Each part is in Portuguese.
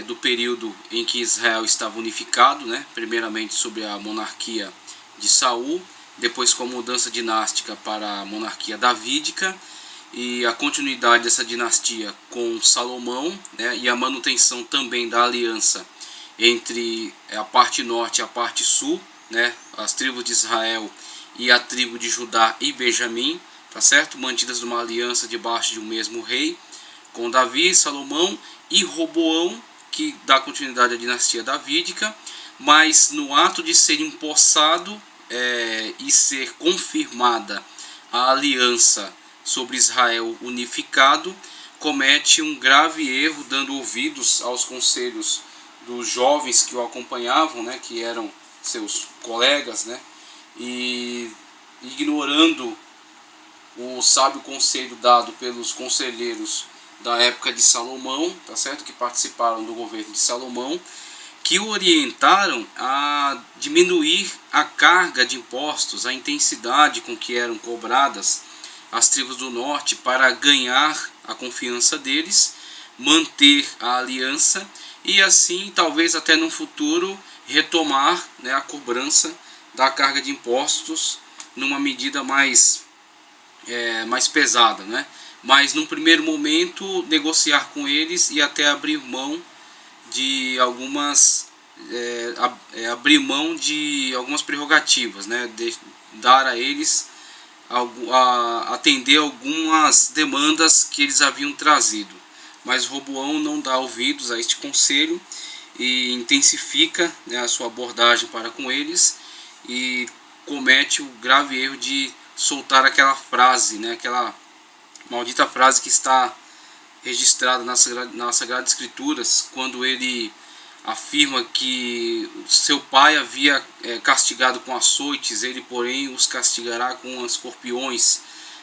do período em que Israel estava unificado, né? Primeiramente sobre a monarquia de Saul, depois com a mudança dinástica para a monarquia davídica e a continuidade dessa dinastia com Salomão, né? E a manutenção também da aliança entre a parte norte e a parte sul, né? As tribos de Israel e a tribo de Judá e Benjamim, tá certo? Mantidas numa aliança debaixo de um mesmo rei, com Davi, Salomão e Roboão, que dá continuidade à dinastia davídica, mas no ato de ser empossado e ser confirmada a aliança sobre Israel unificado, comete um grave erro, dando ouvidos aos conselhos dos jovens que o acompanhavam, né, que eram seus colegas, né, e ignorando o sábio conselho dado pelos conselheiros da época de Salomão, tá certo? Que participaram do governo de Salomão, que o orientaram a diminuir a carga de impostos, a intensidade com que eram cobradas as tribos do norte para ganhar a confiança deles, manter a aliança e assim, talvez até no futuro, retomar, né, a cobrança da carga de impostos numa medida mais pesada, né? Mas num primeiro momento negociar com eles e até abrir mão de algumas prerrogativas, né? De dar a eles atender algumas demandas que eles haviam trazido. Mas Roboão não dá ouvidos a este conselho e intensifica, né, a sua abordagem para com eles e comete o grave erro de soltar aquela frase, né, aquela maldita frase que está registrada nas Sagradas Escrituras, quando ele afirma que seu pai havia castigado com açoites, ele porém os castigará com escorpiões,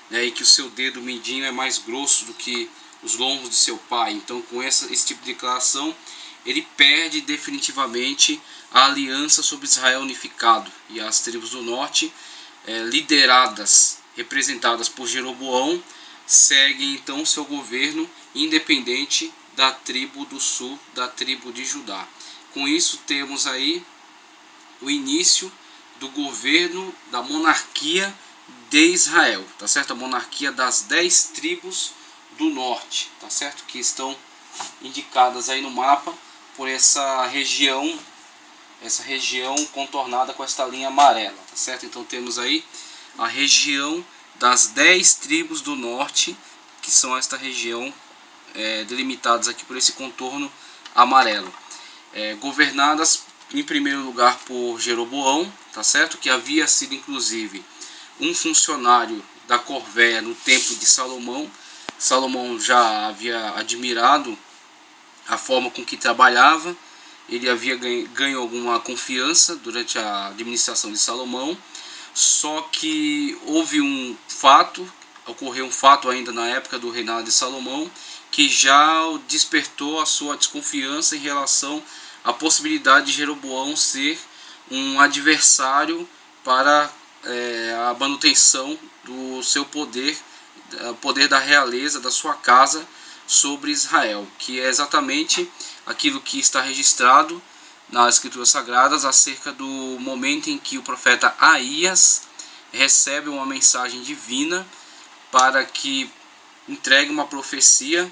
né, e que o seu dedo mindinho é mais grosso do que os lombos de seu pai. Então, com esse tipo de declaração, ele perde definitivamente a aliança sobre Israel unificado, e as tribos do norte, lideradas, representadas por Jeroboão, seguem então seu governo independente da tribo do sul, da tribo de Judá. Com isso temos aí o início do governo da monarquia de Israel, tá certo? A monarquia das 10 tribos do norte, tá certo? Que estão indicadas aí no mapa por essa região contornada com esta linha amarela, tá certo? Então temos aí a região das 10 tribos do norte, que são esta região delimitadas aqui por esse contorno amarelo, governadas em primeiro lugar por Jeroboão, tá certo? Que havia sido inclusive um funcionário da Corvéia no tempo de Salomão. Salomão já havia admirado a forma com que trabalhava, ele havia ganho alguma confiança durante a administração de Salomão. Só que ocorreu um fato ainda na época do reinado de Salomão, que já despertou a sua desconfiança em relação à possibilidade de Jeroboão ser um adversário para a manutenção do seu poder, poder da realeza, da sua casa sobre Israel, que é exatamente aquilo que está registrado nas Escrituras Sagradas acerca do momento em que o profeta Aías recebe uma mensagem divina para que entregue uma profecia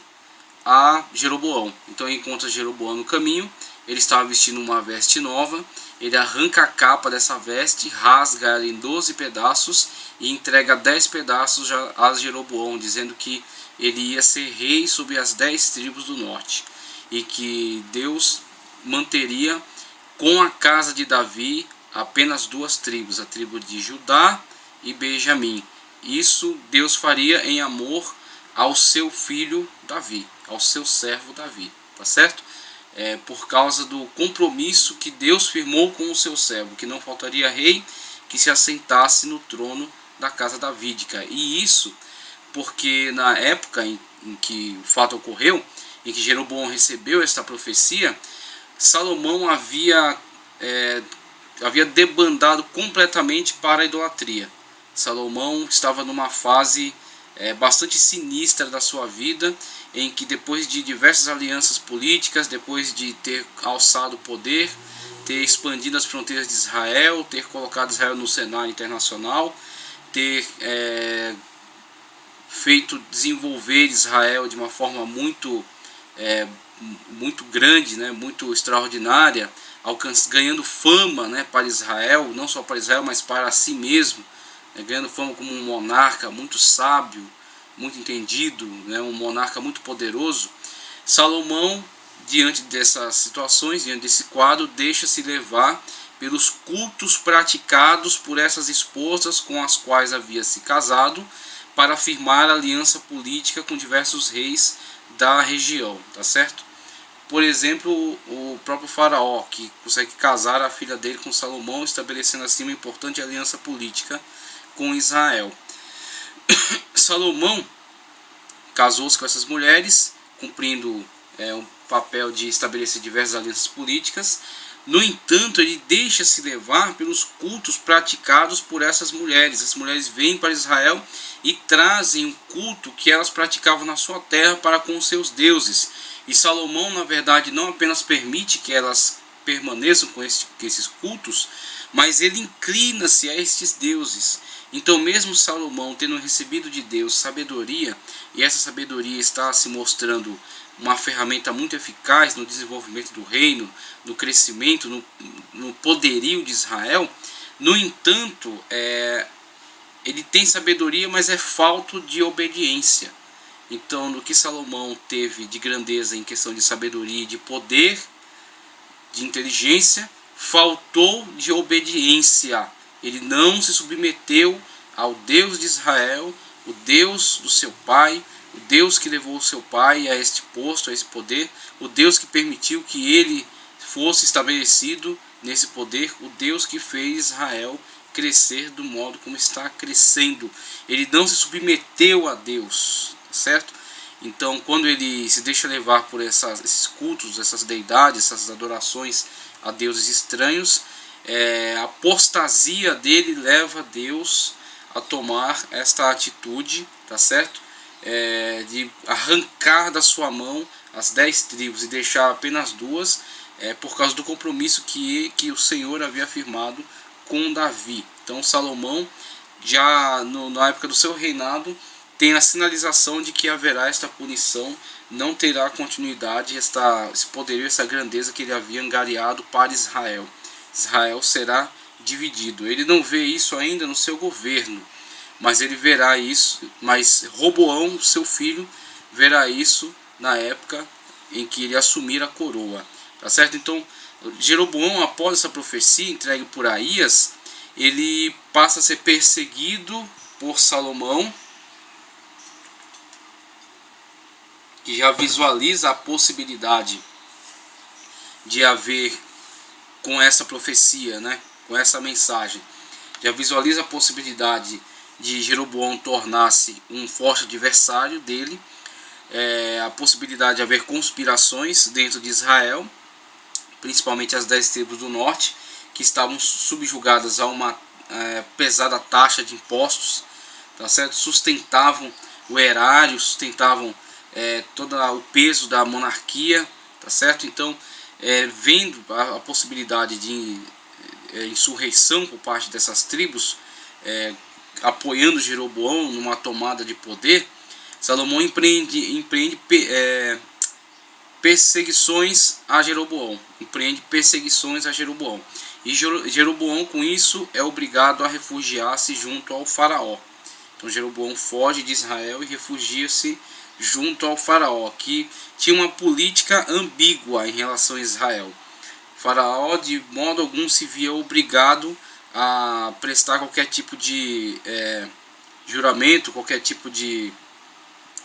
a Jeroboão. Então ele encontra Jeroboão no caminho, ele estava vestindo uma veste nova, ele arranca a capa dessa veste, rasga ela em 12 pedaços e entrega 10 pedaços a Jeroboão, dizendo que ele ia ser rei sobre as 10 tribos do norte e que Deus manteria com a casa de Davi apenas 2 tribos, a tribo de Judá e Benjamim. Isso Deus faria em amor ao seu filho Davi, ao seu servo Davi, tá certo? Por causa do compromisso que Deus firmou com o seu servo, que não faltaria rei que se assentasse no trono da casa davídica. E isso porque na época em que o fato ocorreu, em que Jeroboão recebeu esta profecia, Salomão havia debandado completamente para a idolatria. Salomão estava numa fase bastante sinistra da sua vida, em que depois de diversas alianças políticas, depois de ter alçado o poder, ter expandido as fronteiras de Israel, ter colocado Israel no cenário internacional, ter feito desenvolver Israel de uma forma muito grande, né, muito extraordinária, ganhando fama, né, para Israel, não só para Israel, mas para si mesmo, né, ganhando fama como um monarca muito sábio, muito entendido, né, um monarca muito poderoso. Salomão, diante dessas situações, diante desse quadro, deixa-se levar pelos cultos praticados por essas esposas com as quais havia se casado, para afirmar aliança política com diversos reis da região, tá certo? Por exemplo, o próprio faraó, que consegue casar a filha dele com Salomão, estabelecendo assim uma importante aliança política com Israel. Salomão casou-se com essas mulheres, cumprindo um papel de estabelecer diversas alianças políticas. No entanto, ele deixa-se levar pelos cultos praticados por essas mulheres. As mulheres vêm para Israel e trazem um culto que elas praticavam na sua terra para com os seus deuses. E Salomão, na verdade, não apenas permite que elas permaneçam com esses cultos, mas ele inclina-se a estes deuses. Então, mesmo Salomão tendo recebido de Deus sabedoria, e essa sabedoria está se mostrando uma ferramenta muito eficaz no desenvolvimento do reino, no crescimento, no poderio de Israel, no entanto, ele tem sabedoria, mas é falto de obediência. Então, no que Salomão teve de grandeza em questão de sabedoria, de poder, de inteligência, faltou de obediência. Ele não se submeteu ao Deus de Israel, o Deus do seu pai, o Deus que levou o seu pai a este posto, a esse poder, o Deus que permitiu que ele fosse estabelecido nesse poder, o Deus que fez Israel crescer do modo como está crescendo. Ele não se submeteu a Deus, certo? Então, quando ele se deixa levar por esses cultos, essas deidades, essas adorações a deuses estranhos, a apostasia dele leva Deus a tomar esta atitude, tá certo? De arrancar da sua mão as 10 tribos e deixar apenas 2, por causa do compromisso que o Senhor havia firmado com Davi. Então Salomão, já na época do seu reinado, tem a sinalização de que haverá esta punição, não terá continuidade esse poderio, essa grandeza que ele havia angariado para Israel. Israel será dividido. Ele não vê isso ainda no seu governo, mas ele verá isso, mas Roboão, seu filho, verá isso na época em que ele assumir a coroa, tá certo? Então, Jeroboão, após essa profecia entregue por Aías, ele passa a ser perseguido por Salomão, que já visualiza a possibilidade de haver, com essa profecia, né, com essa mensagem, já visualiza a possibilidade de Jeroboão tornar-se um forte adversário dele, a possibilidade de haver conspirações dentro de Israel, principalmente as 10 tribos do norte, que estavam subjugadas a uma pesada taxa de impostos, tá certo? Sustentavam o erário, sustentavam todo o peso da monarquia, tá certo? Então, vendo a possibilidade de insurreição por parte dessas tribos, apoiando Jeroboão numa tomada de poder, Salomão empreende perseguições a Jeroboão. E Jeroboão, com isso, é obrigado a refugiar-se junto ao faraó. Então Jeroboão foge de Israel e refugia-se junto ao faraó, que tinha uma política ambígua em relação a Israel. O faraó, de modo algum, se via obrigado a prestar qualquer tipo de juramento, qualquer tipo de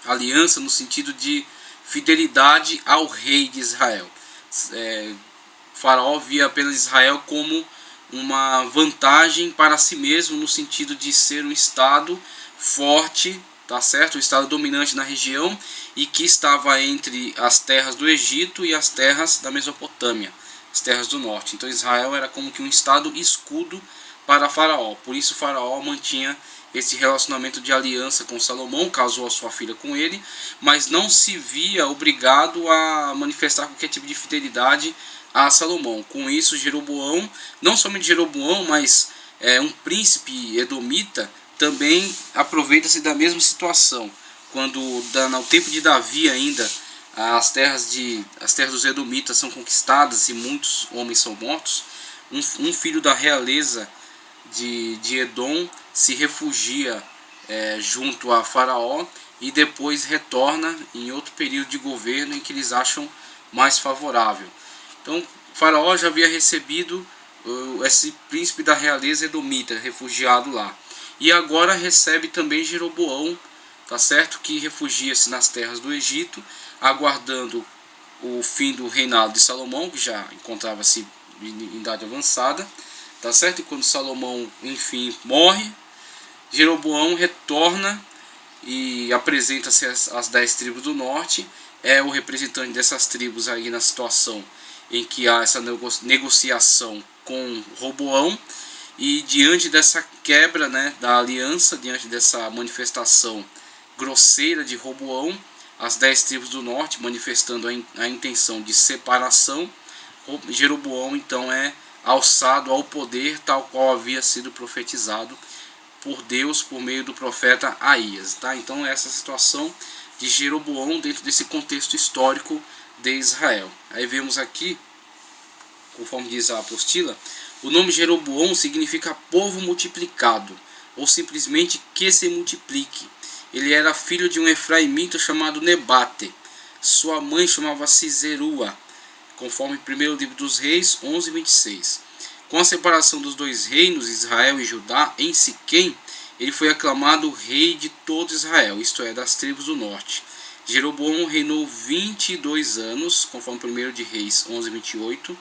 aliança no sentido de fidelidade ao rei de Israel. O faraó via apenas Israel como uma vantagem para si mesmo, no sentido de ser um estado forte, tá certo? Um estado dominante na região e que estava entre as terras do Egito e as terras da Mesopotâmia, as terras do norte. Então Israel era como que um estado escudo para Faraó. Por isso Faraó mantinha esse relacionamento de aliança com Salomão, casou a sua filha com ele, mas não se via obrigado a manifestar qualquer tipo de fidelidade a Salomão. Com isso, Jeroboão, não somente Jeroboão, mas um príncipe edomita, também aproveita-se da mesma situação. Quando, no tempo de Davi ainda, as terras dos edomitas são conquistadas e muitos homens são mortos, um filho da realeza de Edom se refugia junto a Faraó e depois retorna em outro período de governo em que eles acham mais favorável. Então, Faraó já havia recebido esse príncipe da realeza edomita, refugiado lá. E agora recebe também Jeroboão, tá certo? Que refugia-se nas terras do Egito, aguardando o fim do reinado de Salomão, que já encontrava-se em idade avançada, tá certo? E quando Salomão, enfim, morre, Jeroboão retorna e apresenta-se às 10 tribos do norte, é o representante dessas tribos aí na situação em que há essa negociação com Roboão, e diante dessa quebra, né, da aliança, diante dessa manifestação grosseira de Roboão, as 10 tribos do norte manifestando a intenção de separação, Jeroboão então é alçado ao poder, tal qual havia sido profetizado por Deus por meio do profeta Aías, tá? Então essa situação de Jeroboão dentro desse contexto histórico de Israel. Aí vemos aqui, conforme diz a apostila, o nome Jeroboão significa povo multiplicado, ou simplesmente que se multiplique. Ele era filho de um efraimita chamado Nebate. Sua mãe chamava-se Zerua, conforme 1º livro dos Reis 11:26. Com a separação dos dois reinos, Israel e Judá, em Siquém, ele foi aclamado rei de todo Israel, isto é, das tribos do norte. Jeroboão reinou 22 anos, conforme 1º de Reis 11:28.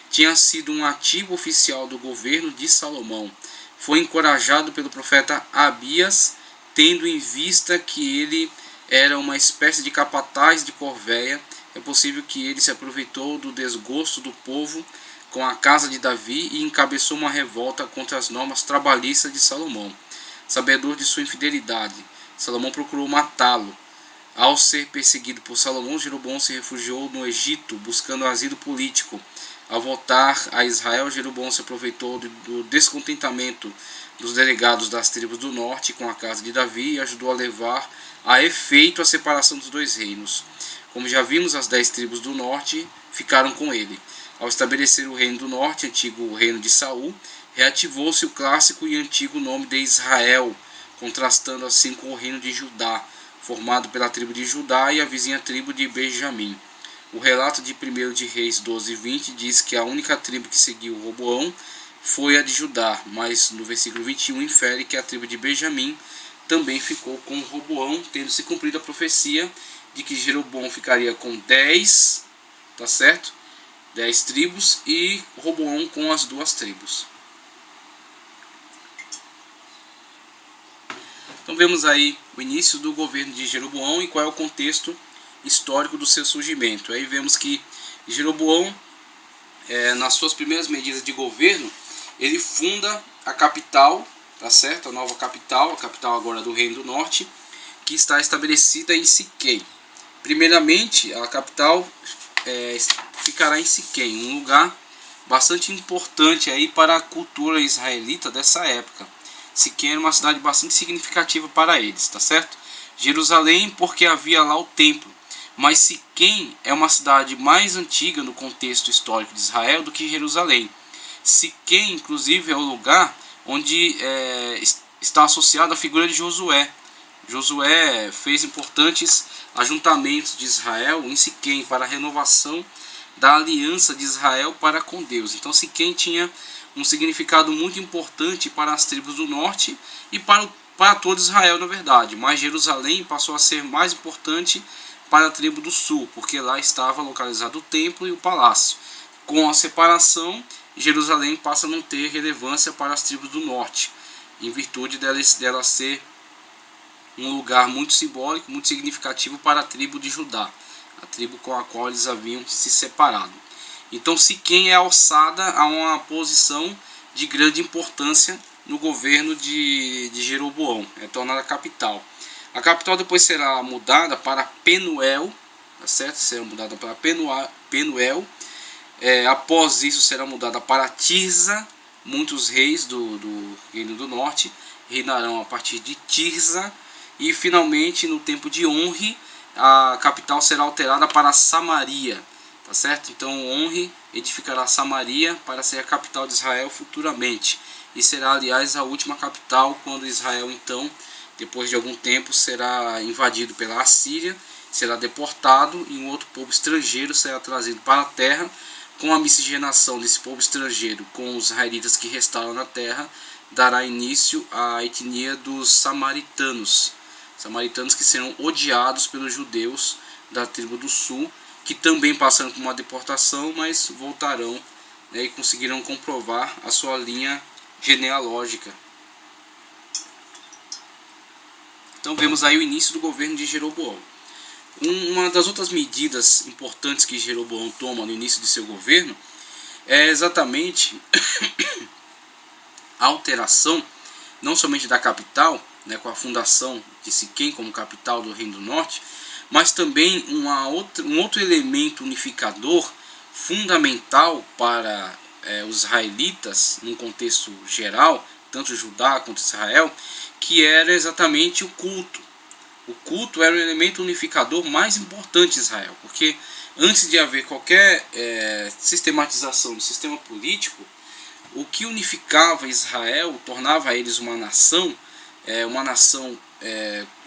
Tinha sido um ativo oficial do governo de Salomão. Foi encorajado pelo profeta Abias, tendo em vista que ele era uma espécie de capataz de corvéia. É possível que ele se aproveitou do desgosto do povo com a casa de Davi e encabeçou uma revolta contra as normas trabalhistas de Salomão. Sabedor de sua infidelidade, Salomão procurou matá-lo. Ao ser perseguido por Salomão, Jeroboão se refugiou no Egito, buscando asilo político. Ao voltar a Israel, Jeroboão se aproveitou do descontentamento dos delegados das tribos do norte com a casa de Davi e ajudou a levar a efeito a separação dos dois reinos. Como já vimos, as 10 tribos do norte ficaram com ele. Ao estabelecer o reino do norte, antigo reino de Saul, reativou-se o clássico e antigo nome de Israel, contrastando assim com o reino de Judá, formado pela tribo de Judá e a vizinha tribo de Benjamim. O relato de 1º de Reis 12:20 diz que a única tribo que seguiu Roboão foi a de Judá, mas no versículo 21 infere que a tribo de Benjamim também ficou com Roboão, tendo se cumprido a profecia de que Jeroboão ficaria com 10, tá certo? 10 tribos e Roboão com as 2 tribos. Então vemos aí o início do governo de Jeroboão e qual é o contexto histórico do seu surgimento. Aí vemos que Jeroboão, nas suas primeiras medidas de governo, ele funda a capital, tá certo? A nova capital, a capital agora do Reino do Norte, que está estabelecida em Siquém. Primeiramente, a capital ficará em Siquém, um lugar bastante importante aí para a cultura israelita dessa época. Siquém era uma cidade bastante significativa para eles, tá certo? Jerusalém, porque havia lá o templo. Mas Siquém é uma cidade mais antiga no contexto histórico de Israel do que Jerusalém. Siquém, inclusive, é o lugar onde está associada a figura de Josué. Josué fez importantes ajuntamentos de Israel em Siquém para a renovação da aliança de Israel para com Deus. Então Siquém tinha um significado muito importante para as tribos do norte e para todo Israel, na verdade. Mas Jerusalém passou a ser mais importante para a tribo do sul, porque lá estava localizado o templo e o palácio. Com a separação, Jerusalém passa a não ter relevância para as tribos do norte, em virtude dela ser um lugar muito simbólico, muito significativo para a tribo de Judá, a tribo com a qual eles haviam se separado. Então Siquém é alçada a uma posição de grande importância no governo de Jeroboão, é tornada capital. A capital depois será mudada para Penuel, tá certo? Será mudada para Penuel. Após isso será mudada para Tirza. Muitos reis do Reino do Norte reinarão a partir de Tirza. E finalmente, no tempo de Onri, a capital será alterada para Samaria, tá certo? Então Onri edificará Samaria para ser a capital de Israel futuramente. E será, aliás, a última capital quando Israel, então, depois de algum tempo, será invadido pela Assíria, será deportado e um outro povo estrangeiro será trazido para a terra. Com a miscigenação desse povo estrangeiro com os israelitas que restaram na terra, dará início à etnia dos samaritanos. Samaritanos que serão odiados pelos judeus da tribo do sul, que também passaram por uma deportação, mas voltarão, né, e conseguirão comprovar a sua linha genealógica. Então vemos aí o início do governo de Jeroboão. Uma das outras medidas importantes que Jeroboão toma no início de seu governo é exatamente a alteração, não somente da capital, né, com a fundação de Siquém como capital do Reino do Norte, mas também um outro elemento unificador fundamental para os israelitas, num contexto geral, tanto Judá quanto Israel, que era exatamente o culto. O culto era o elemento unificador mais importante de Israel, porque antes de haver qualquer sistematização do sistema político, o que unificava Israel, tornava eles uma nação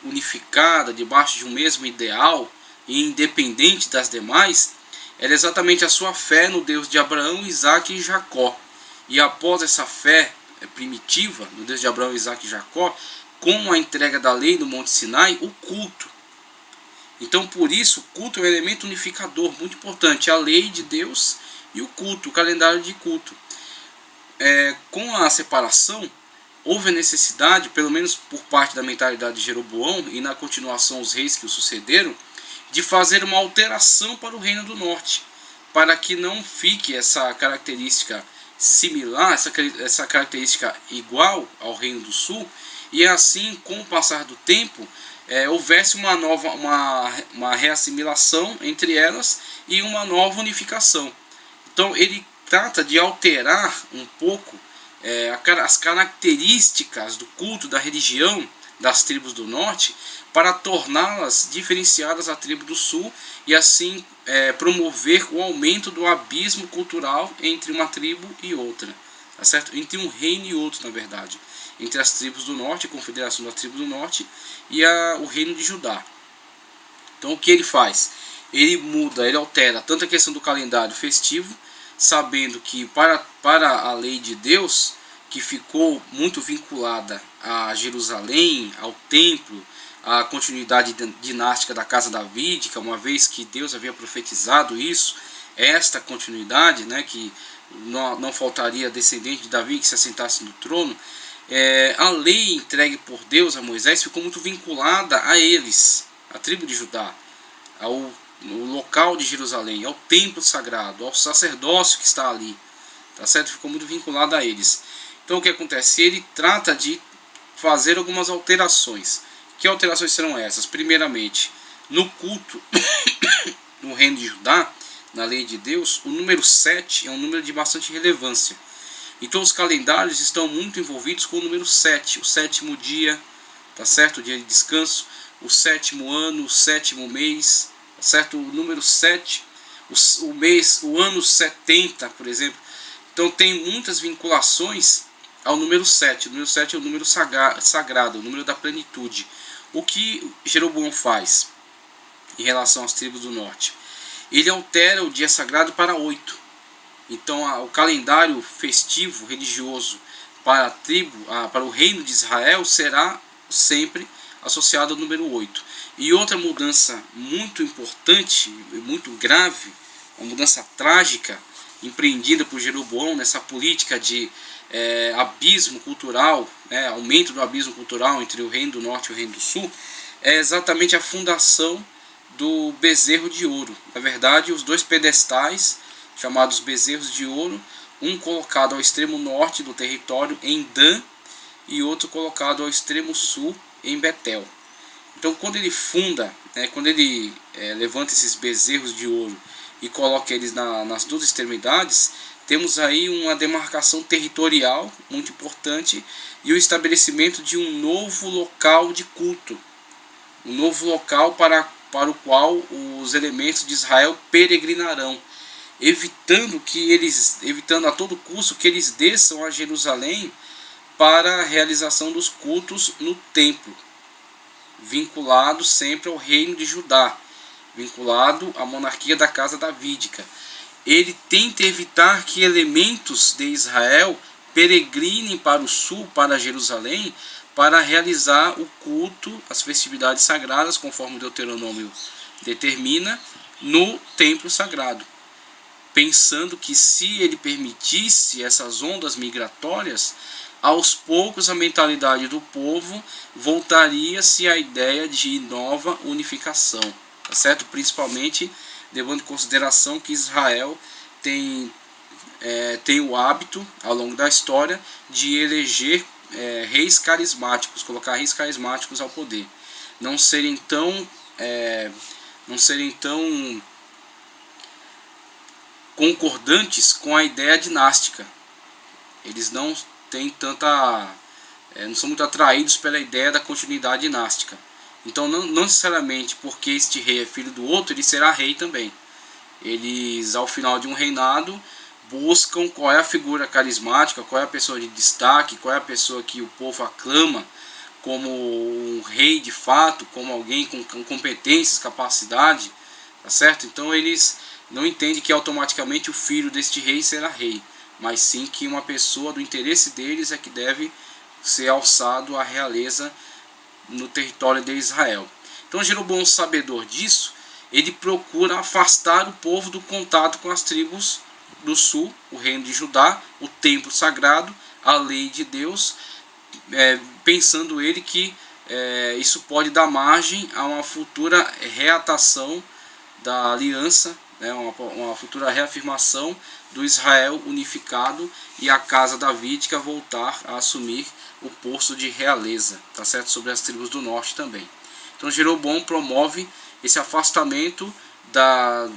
unificada, debaixo de um mesmo ideal e independente das demais, era exatamente a sua fé no Deus de Abraão, Isaque e Jacó. E após essa fé primitiva no Deus de Abraão, Isaque e Jacó, com a entrega da lei no Monte Sinai, o culto. Então, por isso, o culto é um elemento unificador muito importante. A lei de Deus e o culto, o calendário de culto. Com a separação, houve a necessidade, pelo menos por parte da mentalidade de Jeroboão e na continuação os reis que o sucederam, de fazer uma alteração para o Reino do Norte, para que não fique essa característica similar, essa característica igual ao Reino do Sul, e assim, com o passar do tempo, houvesse uma reassimilação entre elas e uma nova unificação. Então ele trata de alterar um pouco as características do culto, da religião das tribos do norte, para torná-las diferenciadas da tribo do sul e assim promover o aumento do abismo cultural entre uma tribo e outra, tá certo? Entre um reino e outro, na verdade, entre as tribos do norte, a confederação da tribo do norte e o reino de Judá. Então o que ele faz? Ele muda, ele altera tanto a questão do calendário festivo, sabendo que para a lei de Deus, que ficou muito vinculada a Jerusalém, ao templo, a continuidade dinástica da casa davídica, uma vez que Deus havia profetizado isso, esta continuidade, né, que não faltaria descendente de Davi que se assentasse no trono, a lei entregue por Deus a Moisés ficou muito vinculada a eles, a tribo de Judá, ao local de Jerusalém, ao templo sagrado, ao sacerdócio que está ali, tá certo? Ficou muito vinculado a eles. Então o que acontece? Ele trata de fazer algumas alterações. Que alterações serão essas? Primeiramente, no culto no reino de Judá, na lei de Deus, o número 7 é um número de bastante relevância. Então os calendários estão muito envolvidos com o número 7, o sétimo dia, tá certo? O dia de descanso, o sétimo ano, o sétimo mês, tá certo? O número 7, o ano 70, por exemplo. Então tem muitas vinculações ao número 7. O número 7 é o número sagrado, o número da plenitude. O que Jeroboão faz em relação às tribos do norte? Ele altera o dia sagrado para 8. Então o calendário festivo religioso para para o reino de Israel será sempre associado ao número 8. E outra mudança muito importante, muito grave, uma mudança trágica empreendida por Jeroboão nessa política de abismo cultural, aumento do abismo cultural entre o reino do norte e o reino do sul, é exatamente a fundação do bezerro de ouro. Na verdade, os dois pedestais, chamados bezerros de ouro, um colocado ao extremo norte do território, em Dan, e outro colocado ao extremo sul, em Betel. Então, quando ele funda, quando ele levanta esses bezerros de ouro e coloca eles nas duas extremidades, temos aí uma demarcação territorial muito importante e o estabelecimento de um novo local de culto, um novo local para o qual os elementos de Israel peregrinarão, evitando a todo custo que eles desçam a Jerusalém para a realização dos cultos no templo, vinculado sempre ao reino de Judá, vinculado à monarquia da casa davídica. Ele tenta evitar que elementos de Israel peregrinem para o sul, para Jerusalém, para realizar o culto, as festividades sagradas, conforme o Deuteronômio determina, no templo sagrado. Pensando que se ele permitisse essas ondas migratórias, aos poucos a mentalidade do povo voltaria-se à ideia de nova unificação, tá certo? Principalmente levando em consideração que Israel tem o hábito, ao longo da história, de eleger reis carismáticos, colocar reis carismáticos ao poder, não serem tão concordantes com a ideia dinástica. Eles não têm não são muito atraídos pela ideia da continuidade dinástica. Então, não necessariamente porque este rei é filho do outro, ele será rei também. Eles, ao final de um reinado, buscam qual é a figura carismática, qual é a pessoa de destaque, qual é a pessoa que o povo aclama como um rei de fato, como alguém com competências, capacidade, tá certo? Então eles não entendem que automaticamente o filho deste rei será rei, mas sim que uma pessoa do interesse deles é que deve ser alçado à realeza no território de Israel. Então Jeroboão, sabedor disso, ele procura afastar o povo do contato com as tribos do sul, o reino de Judá, o templo sagrado, a lei de Deus, pensando ele que isso pode dar margem a uma futura reatação da aliança, uma futura reafirmação do Israel unificado e a casa davídica voltar a assumir o posto de realeza, tá certo? Sobre as tribos do norte também. Então Jeroboão promove esse afastamento da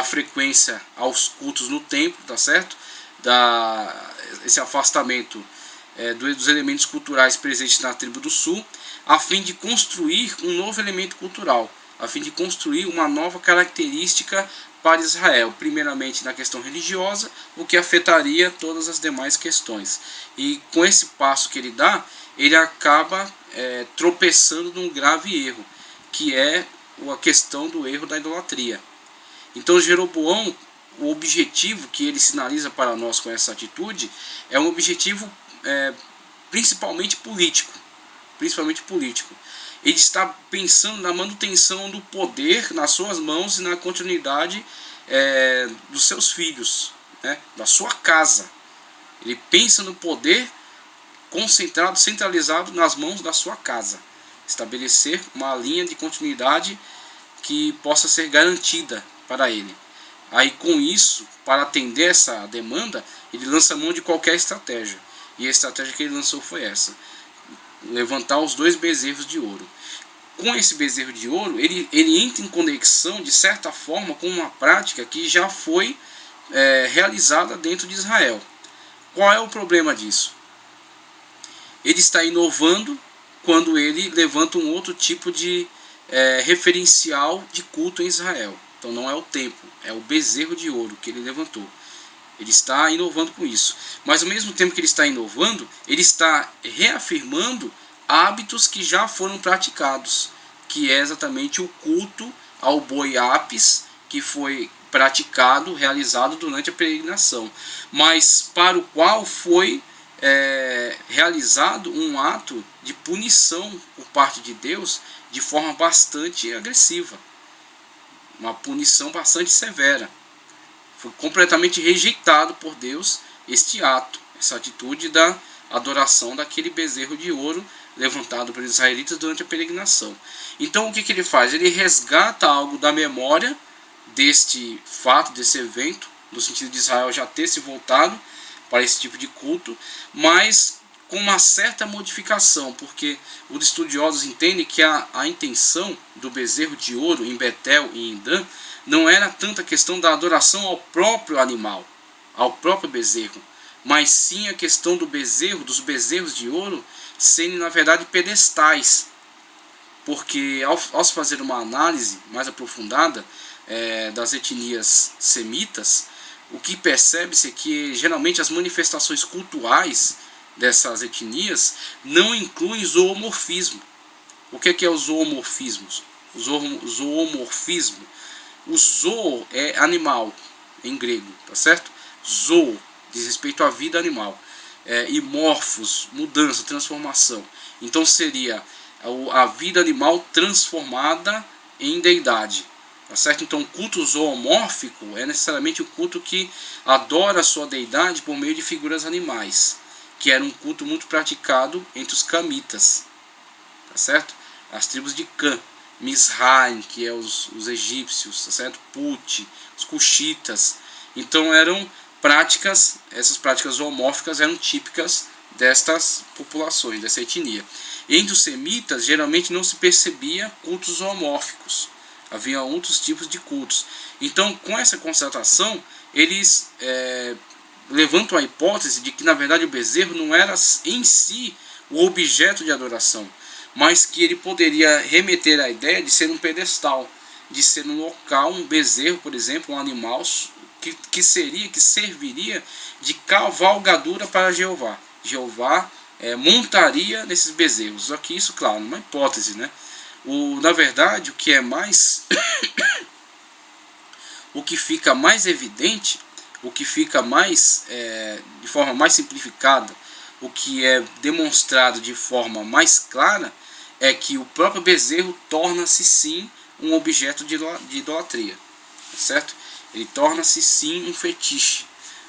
frequência aos cultos no templo, tá certo? Esse afastamento dos elementos culturais presentes na tribo do sul, a fim de construir um novo elemento cultural, a fim de construir uma nova característica para Israel, primeiramente na questão religiosa, o que afetaria todas as demais questões. E com esse passo que ele dá, ele acaba tropeçando num grave erro, que é a questão do erro da idolatria. Então Jeroboão, o objetivo que ele sinaliza para nós com essa atitude é um objetivo principalmente político. Ele está pensando na manutenção do poder nas suas mãos e na continuidade dos seus filhos, da sua casa. Ele pensa no poder concentrado, centralizado nas mãos da sua casa. Estabelecer uma linha de continuidade que possa ser garantida para ele. Aí com isso, para atender essa demanda, ele lança mão de qualquer estratégia. E a estratégia que ele lançou foi essa: levantar os 2 bezerros de ouro. Com esse bezerro de ouro, ele entra em conexão, de certa forma, com uma prática que já foi realizada dentro de Israel. Qual é o problema disso? Ele está inovando quando ele levanta um outro tipo de referencial de culto em Israel. Então não é o templo, é o bezerro de ouro que ele levantou. Ele está inovando com isso. Mas ao mesmo tempo que ele está inovando, ele está reafirmando hábitos que já foram praticados, que é exatamente o culto ao boi Apis, que foi praticado, realizado durante a peregrinação, mas para o qual foi realizado um ato de punição por parte de Deus de forma bastante agressiva, uma punição bastante severa. Foi completamente rejeitado por Deus este ato, essa atitude da adoração daquele bezerro de ouro levantado pelos israelitas durante a peregrinação. Então o que ele faz? Ele resgata algo da memória deste fato, desse evento, no sentido de Israel já ter se voltado para esse tipo de culto, mas com uma certa modificação, porque os estudiosos entendem que a intenção do bezerro de ouro em Betel e em Dan não era tanta questão da adoração ao próprio animal, ao próprio bezerro, mas sim a questão do bezerro, dos bezerros de ouro, serem na verdade pedestais, porque ao se fazer uma análise mais aprofundada das etnias semitas, o que percebe-se é que geralmente as manifestações cultuais dessas etnias não incluem zoomorfismo. O que é o zoomorfismo? Zoomorfismo. O zoo é animal, em grego, tá certo? Zoo diz respeito à vida animal. E morfos, mudança, transformação. Então seria a vida animal transformada em deidade. Tá certo? Então o culto zoomórfico é necessariamente o culto que adora a sua deidade por meio de figuras animais, que era um culto muito praticado entre os camitas, tá certo? As tribos de Cã, Mizraim, que é os egípcios, tá certo? Put, os cuxitas. Então eram práticas, essas práticas zoomórficas eram típicas destas populações, dessa etnia. Entre os semitas geralmente não se percebia cultos zoomórficos. Havia outros tipos de cultos. Então, com essa constatação, eles levantam a hipótese de que, na verdade, o bezerro não era em si o objeto de adoração, mas que ele poderia remeter à ideia de ser um pedestal, de ser um local, um bezerro, por exemplo, um animal que serviria de cavalgadura para Jeová. Jeová montaria nesses bezerros. Só que isso, claro, uma hipótese, né? Na verdade, o que é mais o que fica mais evidente, o que fica mais de forma mais simplificada, o que é demonstrado de forma mais clara, é que o próprio bezerro torna-se sim um objeto de idolatria, certo? Ele torna-se sim um fetiche,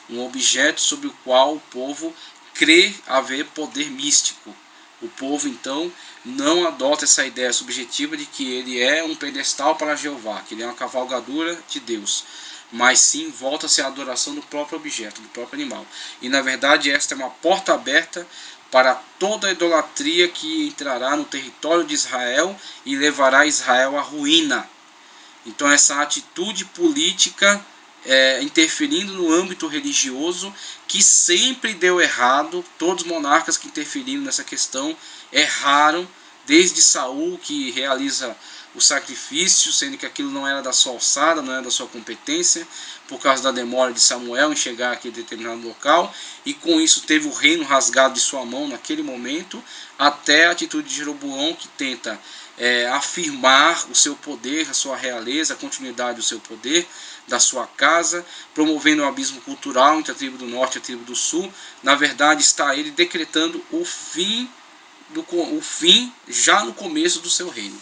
um objeto sobre o qual o povo crê haver poder místico. O povo então não adota essa ideia subjetiva de que ele é um pedestal para Jeová, que ele é uma cavalgadura de Deus, mas sim volta-se à adoração do próprio objeto, do próprio animal. E na verdade esta é uma porta aberta para toda a idolatria que entrará no território de Israel e levará Israel à ruína. Então essa atitude política interferindo no âmbito religioso, que sempre deu errado. Todos os monarcas que interferiram nessa questão erraram, desde Saul, que realiza o sacrifício, sendo que aquilo não era da sua alçada, não era da sua competência, por causa da demora de Samuel em chegar àquele determinado local, e com isso teve o reino rasgado de sua mão naquele momento, até a atitude de Jeroboão, que tenta afirmar o seu poder, a sua realeza, a continuidade do seu poder, da sua casa, promovendo um abismo cultural entre a tribo do norte e a tribo do sul. Na verdade, está ele decretando o fim já no começo do seu reino.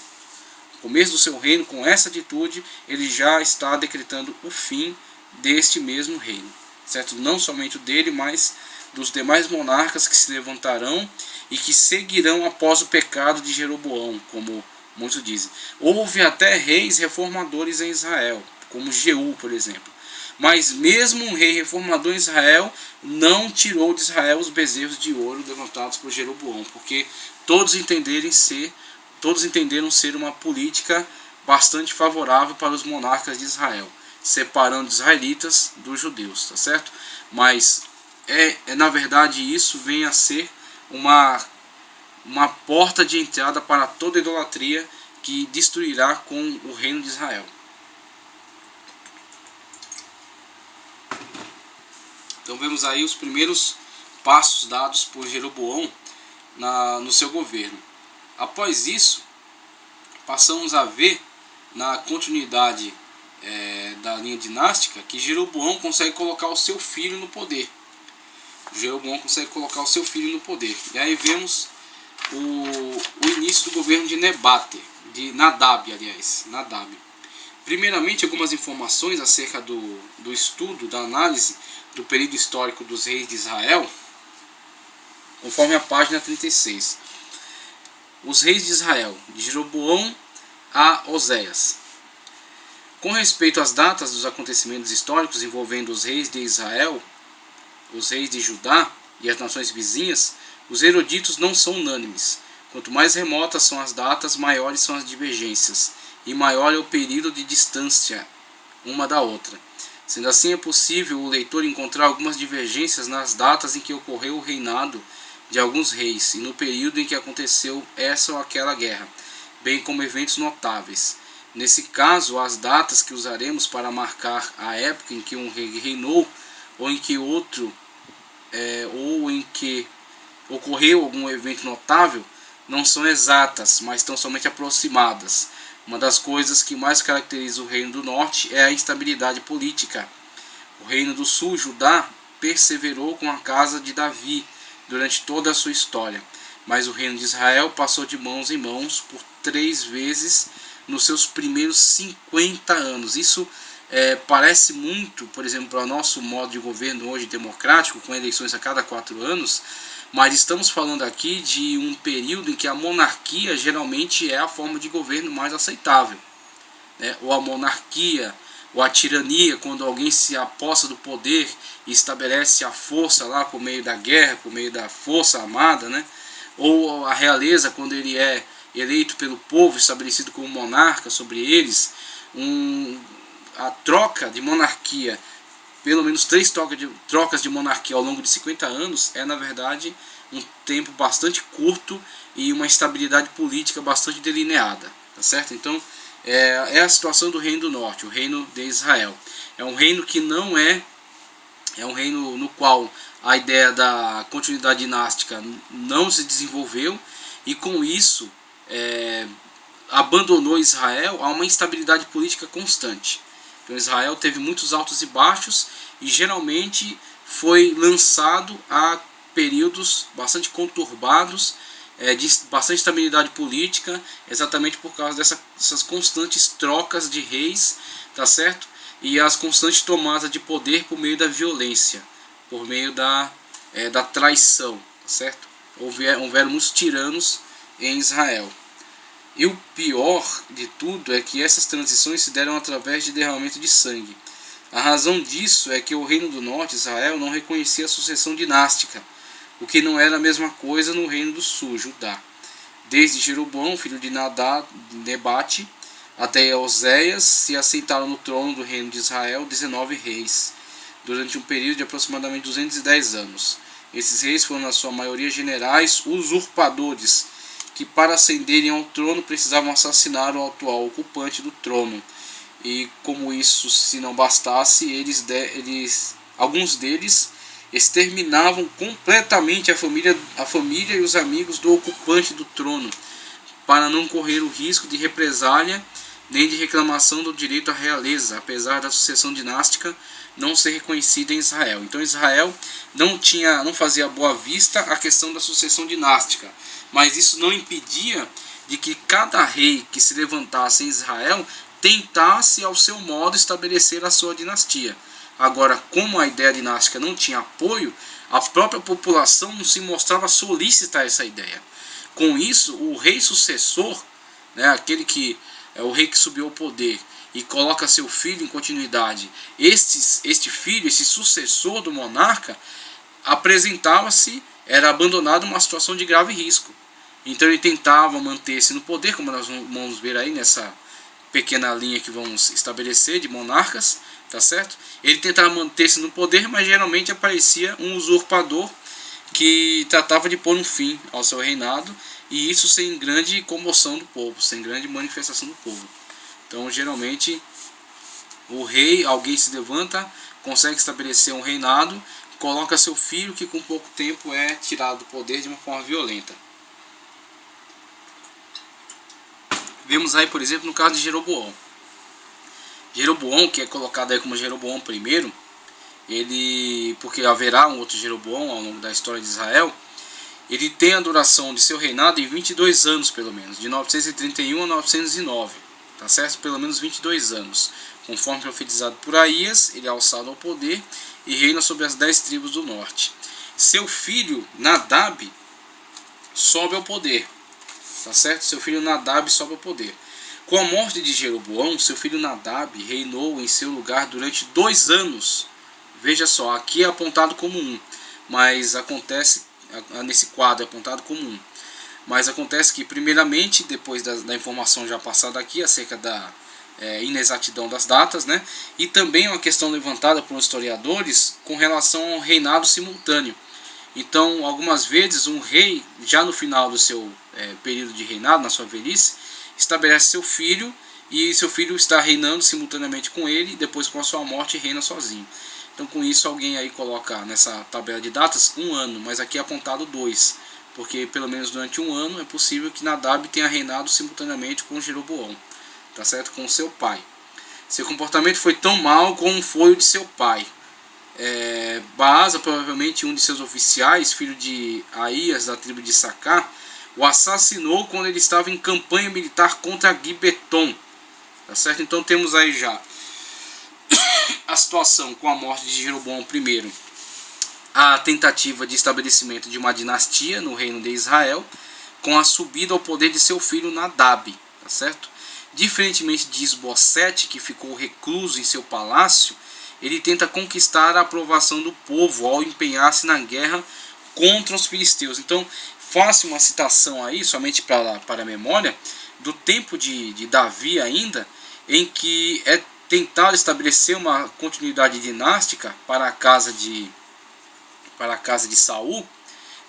No começo do seu reino, com essa atitude, ele já está decretando o fim deste mesmo reino, certo? Não somente o dele, mas dos demais monarcas que se levantarão e que seguirão após o pecado de Jeroboão, como muitos dizem. Houve até reis reformadores em Israel, como Jeú, por exemplo. Mas mesmo um rei reformador em Israel não tirou de Israel os bezerros de ouro levantados por Jeroboão, porque todos entenderam ser uma política bastante favorável para os monarcas de Israel, separando os israelitas dos judeus, tá certo? Mas na verdade isso vem a ser uma porta de entrada para toda idolatria que destruirá com o reino de Israel. Então vemos aí os primeiros passos dados por Jeroboão no seu governo. Após isso, passamos a ver na continuidade da linha dinástica que Jeroboão consegue colocar o seu filho no poder. E aí vemos o início do governo de Nadab. Primeiramente, algumas informações acerca do estudo, da análise do período histórico dos reis de Israel, conforme a página 36. Os reis de Israel, de Jeroboão a Oséias. Com respeito às datas dos acontecimentos históricos envolvendo os reis de Israel, os reis de Judá e as nações vizinhas, Os eruditos não são unânimes. Quanto mais remotas são as datas, maiores são as divergências, e maior é o período de distância uma da outra. Sendo assim, é possível o leitor encontrar algumas divergências nas datas em que ocorreu o reinado de alguns reis e no período em que aconteceu essa ou aquela guerra, bem como eventos notáveis. Nesse caso, as datas que usaremos para marcar a época em que um rei reinou ou em que ocorreu algum evento notável não são exatas, mas estão somente aproximadas. Uma das coisas que mais caracteriza o Reino do Norte é a instabilidade política. O Reino do Sul, Judá, perseverou com a casa de Davi durante toda a sua história, mas o Reino de Israel passou de mãos em mãos por 3 vezes nos seus primeiros 50 anos. Isso parece muito, por exemplo, para o nosso modo de governo hoje democrático, com eleições a cada 4 anos, mas estamos falando aqui de um período em que a monarquia geralmente é a forma de governo mais aceitável, né? Ou a monarquia, ou a tirania, quando alguém se apossa do poder e estabelece a força lá por meio da guerra, por meio da força armada, né? Ou a realeza, quando ele é eleito pelo povo, estabelecido como monarca sobre eles. A troca de monarquia, pelo menos 3 trocas de monarquia ao longo de 50 anos, é na verdade um tempo bastante curto e uma estabilidade política bastante delineada, tá certo? Então é a situação do Reino do Norte, o Reino de Israel. É um reino que não é um reino no qual a ideia da continuidade dinástica não se desenvolveu, e com isso abandonou Israel a uma instabilidade política constante. Então Israel teve muitos altos e baixos e geralmente foi lançado a períodos bastante conturbados, de bastante estabilidade política, exatamente por causa dessas constantes trocas de reis, tá certo? E as constantes tomadas de poder por meio da violência, por meio da traição, tá certo? Houveram muitos tiranos em Israel. E o pior de tudo é que essas transições se deram através de derramamento de sangue. A razão disso é que o Reino do Norte, Israel, não reconhecia a sucessão dinástica, o que não era a mesma coisa no Reino do Sul, Judá. Desde Jeroboão, filho de Nebate, até Oséias, se assentaram no trono do Reino de Israel 19 reis, durante um período de aproximadamente 210 anos. Esses reis foram, na sua maioria, generais usurpadores, que para ascenderem ao trono precisavam assassinar o atual ocupante do trono. E como isso se não bastasse, alguns deles exterminavam completamente a família e os amigos do ocupante do trono, para não correr o risco de represália nem de reclamação do direito à realeza, apesar da sucessão dinástica não ser reconhecida em Israel. Então Israel não fazia boa vista a questão da sucessão dinástica, mas isso não impedia de que cada rei que se levantasse em Israel tentasse ao seu modo estabelecer a sua dinastia. Agora, como a ideia dinástica não tinha apoio, a própria população não se mostrava solícita a essa ideia. Com isso, o rei sucessor, né, aquele que é o rei que subiu ao poder e coloca seu filho em continuidade, este filho, esse sucessor do monarca, era abandonado em uma situação de grave risco. Então ele tentava manter-se no poder, como nós vamos ver aí nessa pequena linha que vamos estabelecer de monarcas, tá certo? Ele tentava manter-se no poder, mas geralmente aparecia um usurpador que tratava de pôr um fim ao seu reinado, e isso sem grande comoção do povo, sem grande manifestação do povo. Então geralmente alguém se levanta, consegue estabelecer um reinado, coloca seu filho, que com pouco tempo é tirado do poder de uma forma violenta. Vemos aí, por exemplo, no caso de Jeroboão. Jeroboão, que é colocado aí como Jeroboão I, porque haverá um outro Jeroboão ao longo da história de Israel, ele tem a duração de seu reinado em 22 anos, pelo menos, de 931 a 909, tá certo? Pelo menos 22 anos. Conforme profetizado por Aías, ele é alçado ao poder e reina sobre as 10 tribos do norte. Seu filho Nadab sobe ao poder, tá certo? Seu filho Nadab sobe ao poder. Com a morte de Jeroboão, seu filho Nadab reinou em seu lugar durante 2 anos. Veja só, aqui é apontado como 1, mas acontece nesse quadro apontado como 1. Mas acontece que, primeiramente, depois da informação já passada aqui acerca da inexatidão das datas, né, e também uma questão levantada por historiadores com relação ao reinado simultâneo. Então, algumas vezes, um rei, já no final do seu período de reinado, na sua velhice, estabelece seu filho, e seu filho está reinando simultaneamente com ele, e depois, com a sua morte, reina sozinho. Então, com isso, alguém aí coloca nessa tabela de datas 1 ano, mas aqui é apontado 2, porque pelo menos durante 1 ano é possível que Nadab tenha reinado simultaneamente com Jeroboão, tá certo? Com seu pai. Seu comportamento foi tão mau como foi o de seu pai. Baasa, provavelmente um de seus oficiais, filho de Aías, da tribo de Sacá, o assassinou quando ele estava em campanha militar contra Gibeton. Tá certo? Então temos aí já a situação com a morte de Jeroboão I, a tentativa de estabelecimento de uma dinastia no reino de Israel, com a subida ao poder de seu filho Nadab. Tá certo? Diferentemente de Isbosete, que ficou recluso em seu palácio, ele tenta conquistar a aprovação do povo ao empenhar-se na guerra contra os filisteus. Então, faça uma citação aí, somente para a memória, do tempo de Davi ainda, em que é tentado estabelecer uma continuidade dinástica para a casa de Saul,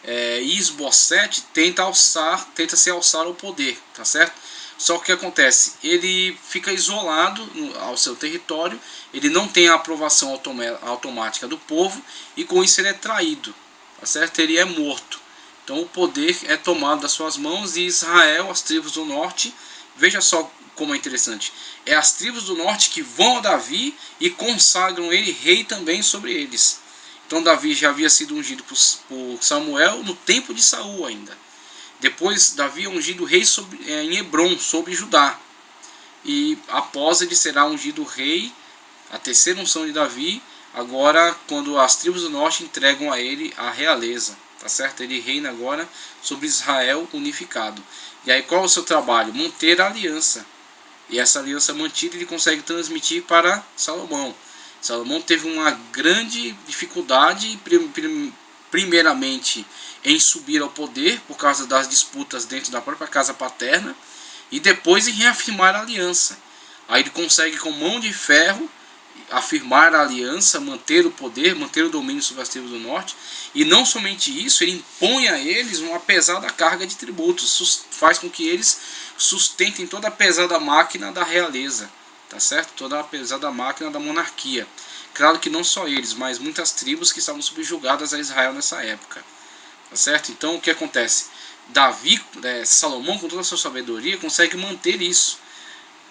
e Isbosete tenta se alçar ao poder, tá certo? Só que o que acontece? Ele fica isolado ao seu território, ele não tem a aprovação automática do povo, e com isso ele é traído, tá certo? Ele é morto. Então o poder é tomado das suas mãos, e Israel, as tribos do norte, veja só como é interessante, é as tribos do norte que vão a Davi e consagram ele rei também sobre eles. Então Davi já havia sido ungido por Samuel no tempo de Saul ainda. Depois Davi é ungido rei em Hebrom, sobre Judá. E após ele será ungido rei, a terceira unção de Davi, agora quando as tribos do norte entregam a ele a realeza. Tá certo? Ele reina agora sobre Israel unificado. E aí qual é o seu trabalho? Manter a aliança. E essa aliança mantida ele consegue transmitir para Salomão. Salomão teve uma grande dificuldade, primeiramente em subir ao poder por causa das disputas dentro da própria casa paterna, e depois em reafirmar a aliança. Aí ele consegue com mão de ferro afirmar a aliança, manter o poder, manter o domínio sobre as tribos do norte, e não somente isso, ele impõe a eles uma pesada carga de tributos, faz com que eles sustentem toda a pesada máquina da realeza, tá certo? Toda a pesada máquina da monarquia. Claro que não só eles, mas muitas tribos que estavam subjugadas a Israel nessa época, tá certo? Então o que acontece? Salomão, com toda a sua sabedoria, consegue manter isso.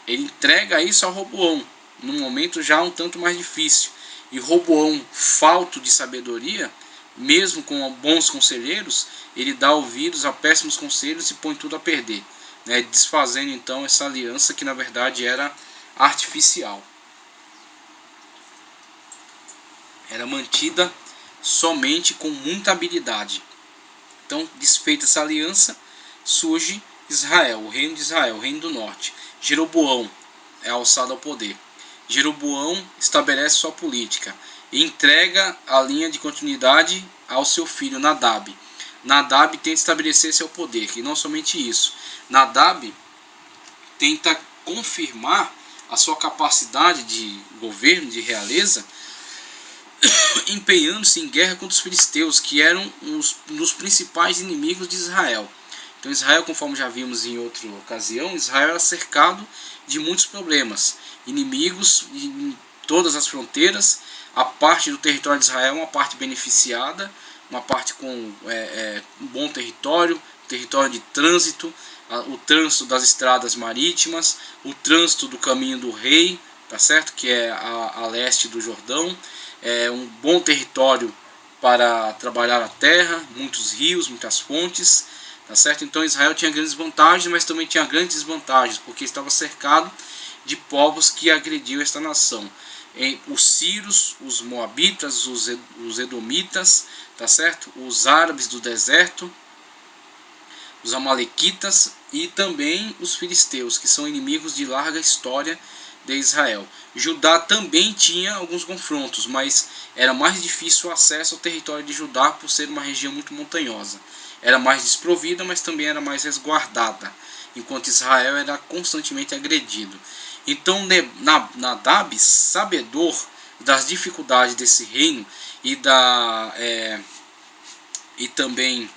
Ele entrega isso a Roboão, num momento já um tanto mais difícil. E Roboão, falto de sabedoria, mesmo com bons conselheiros, ele dá ouvidos a péssimos conselhos e põe tudo a perder, né? Desfazendo então essa aliança que na verdade era artificial. Era mantida somente com muita habilidade. Então, desfeita essa aliança, surge Israel, o reino de Israel, o reino do norte. Jeroboão é alçado ao poder. Jeroboão estabelece sua política e entrega a linha de continuidade ao seu filho Nadab. Nadab tenta estabelecer seu poder, e não somente isso. Nadab tenta confirmar a sua capacidade de governo, de realeza, empenhando-se em guerra contra os filisteus, que eram um dos principais inimigos de Israel. Então Israel, conforme já vimos em outra ocasião, Israel era cercado de muitos problemas, inimigos em todas as fronteiras. A parte do território de Israel é uma parte beneficiada, uma parte com um bom território de trânsito, o trânsito das estradas marítimas, o trânsito do caminho do rei, tá certo? Que é a leste do Jordão. É um bom território para trabalhar a terra, muitos rios, muitas fontes, tá certo? Então Israel tinha grandes vantagens, mas também tinha grandes desvantagens, porque estava cercado de povos que agrediam esta nação. Os sírios, os moabitas, os edomitas, tá certo? Os árabes do deserto, os amalequitas e também os filisteus, que são inimigos de larga história de Israel. Judá também tinha alguns confrontos, mas era mais difícil o acesso ao território de Judá por ser uma região muito montanhosa. Era mais desprovida, mas também era mais resguardada, enquanto Israel era constantemente agredido. Então Nadab, sabedor das dificuldades desse reino e também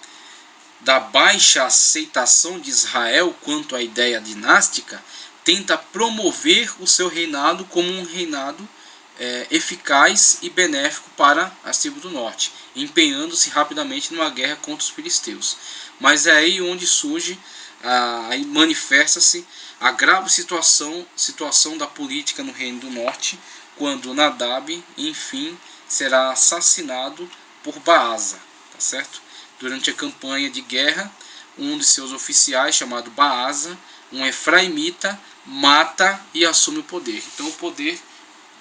da baixa aceitação de Israel quanto à ideia dinástica, tenta promover o seu reinado como um reinado eficaz e benéfico para as tribos do norte, empenhando-se rapidamente numa guerra contra os filisteus. Mas é aí onde surge, aí manifesta-se a grave situação da política no reino do norte, quando Nadab, enfim, será assassinado por Baasa, tá certo? Durante a campanha de guerra, um de seus oficiais, chamado Baasa, um efraimita, mata e assume o poder. Então o poder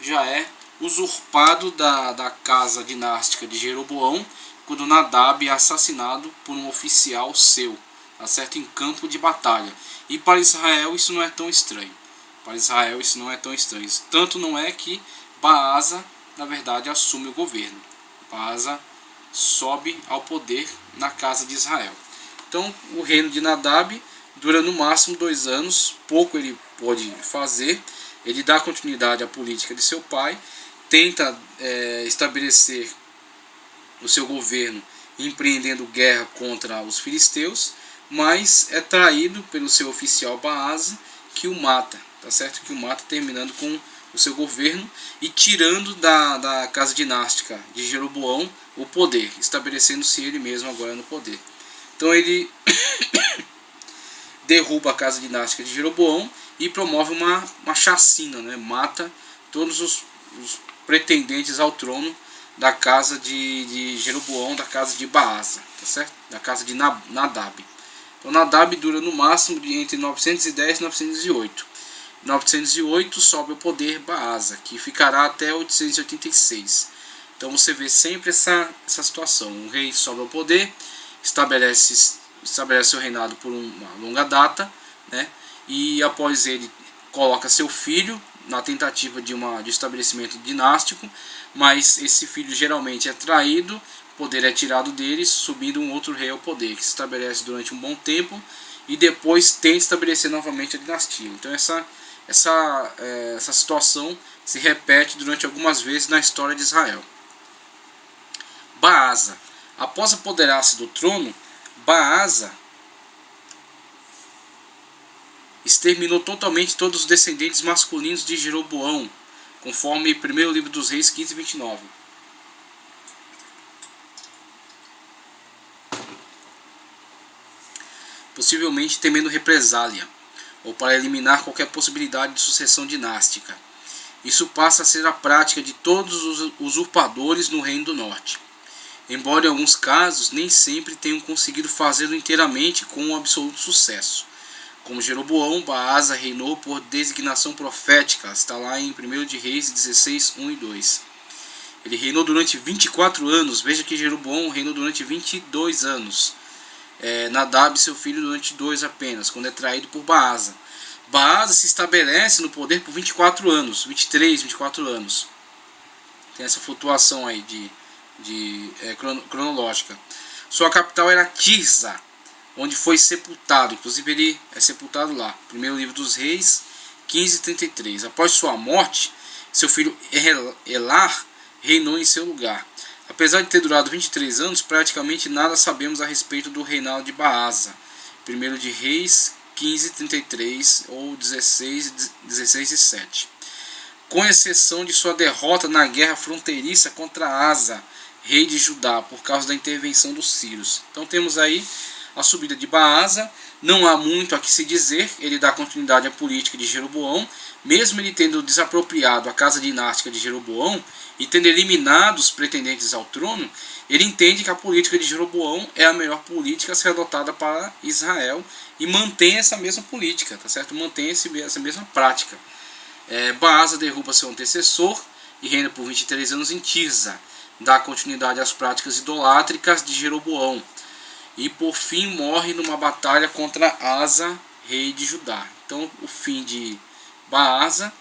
já é usurpado da casa dinástica de Jeroboão, quando Nadab é assassinado por um oficial seu, tá certo? Em campo de batalha. E para Israel isso não é tão estranho. Para Israel isso não é tão estranho. Tanto não é que Baasa, na verdade, assume o governo. Baasa sobe ao poder na casa de Israel. Então o reino de Nadab dura no máximo 2 anos, pouco ele pode fazer. Ele dá continuidade à política de seu pai, tenta estabelecer o seu governo empreendendo guerra contra os filisteus, mas é traído pelo seu oficial Baasa, que o mata, tá certo? Que o mata, terminando com o seu governo e tirando da casa dinástica de Jeroboão o poder, estabelecendo-se ele mesmo agora no poder. Então ele derruba a casa dinástica de Jeroboão e promove uma chacina, né? Mata todos os pretendentes ao trono da casa de Jeroboão, da casa de Baasa, tá certo? Da casa de Nadab. Então Nadab dura no máximo entre 910 e 908. Em 908 sobe ao poder Baasa, que ficará até 886. Então você vê sempre essa situação. O rei sobe ao poder, estabelece seu reinado por uma longa data, né? E após ele coloca seu filho na tentativa de estabelecimento dinástico, mas esse filho geralmente é traído, o poder é tirado dele, subindo um outro rei ao poder, que se estabelece durante um bom tempo e depois tenta estabelecer novamente a dinastia. Então essa situação se repete durante algumas vezes na história de Israel. Baasa, após apoderar-se do trono, Baasa exterminou totalmente todos os descendentes masculinos de Jeroboão, conforme 1º livro dos Reis 15:29. Possivelmente temendo represália, ou para eliminar qualquer possibilidade de sucessão dinástica. Isso passa a ser a prática de todos os usurpadores no Reino do Norte, embora em alguns casos nem sempre tenham conseguido fazê-lo inteiramente com um absoluto sucesso. Como Jeroboão, Baasa reinou por designação profética, está lá em 1 de Reis 16, 1 e 2. Ele reinou durante 24 anos, veja que Jeroboão reinou durante 22 anos. Nadab, seu filho, durante 2 apenas, quando é traído por Baasa. Baasa se estabelece no poder por 24 anos, 23, 24 anos. Tem essa flutuação aí cronológica. Sua capital era Tirza, onde foi sepultado, inclusive ele é sepultado lá. 1º livro dos Reis, 15:33. Após sua morte, seu filho Elar reinou em seu lugar. Apesar de ter durado 23 anos, praticamente nada sabemos a respeito do reinado de Baasa. 1º de Reis, 15:33 ou 16 e 7. Com exceção de sua derrota na guerra fronteiriça contra Asa, rei de Judá, por causa da intervenção dos sírios. Então temos aí a subida de Baasa. Não há muito a que se dizer, ele dá continuidade à política de Jeroboão, mesmo ele tendo desapropriado a casa dinástica de Jeroboão e tendo eliminado os pretendentes ao trono. Ele entende que a política de Jeroboão é a melhor política a ser adotada para Israel e mantém essa mesma política, tá certo? Mantém essa mesma prática. Baasa derruba seu antecessor e reina por 23 anos em Tirza, dá continuidade às práticas idolátricas de Jeroboão e por fim morre numa batalha contra Asa, rei de Judá. Então o fim de Baasa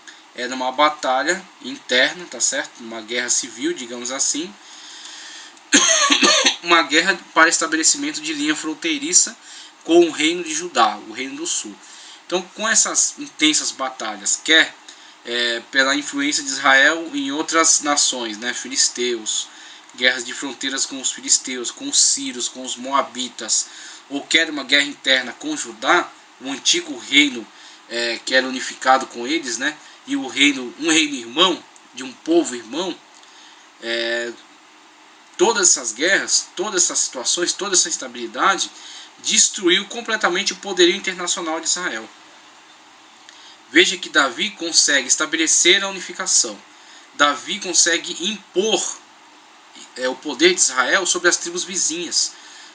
numa batalha interna, tá certo? Uma guerra civil, digamos assim, uma guerra para estabelecimento de linha fronteiriça com o reino de Judá, o reino do sul. Então, com essas intensas batalhas, quer pela influência de Israel em outras nações, né, filisteus, guerras de fronteiras com os filisteus, com os sírios, com os moabitas, ou quer uma guerra interna com Judá, o antigo reino que era unificado com eles, né, e um reino irmão, de um povo irmão, todas essas guerras, todas essas situações, toda essa instabilidade destruiu completamente o poderio internacional de Israel. Veja que Davi consegue estabelecer a unificação. Davi consegue impor o poder de Israel sobre as tribos vizinhas.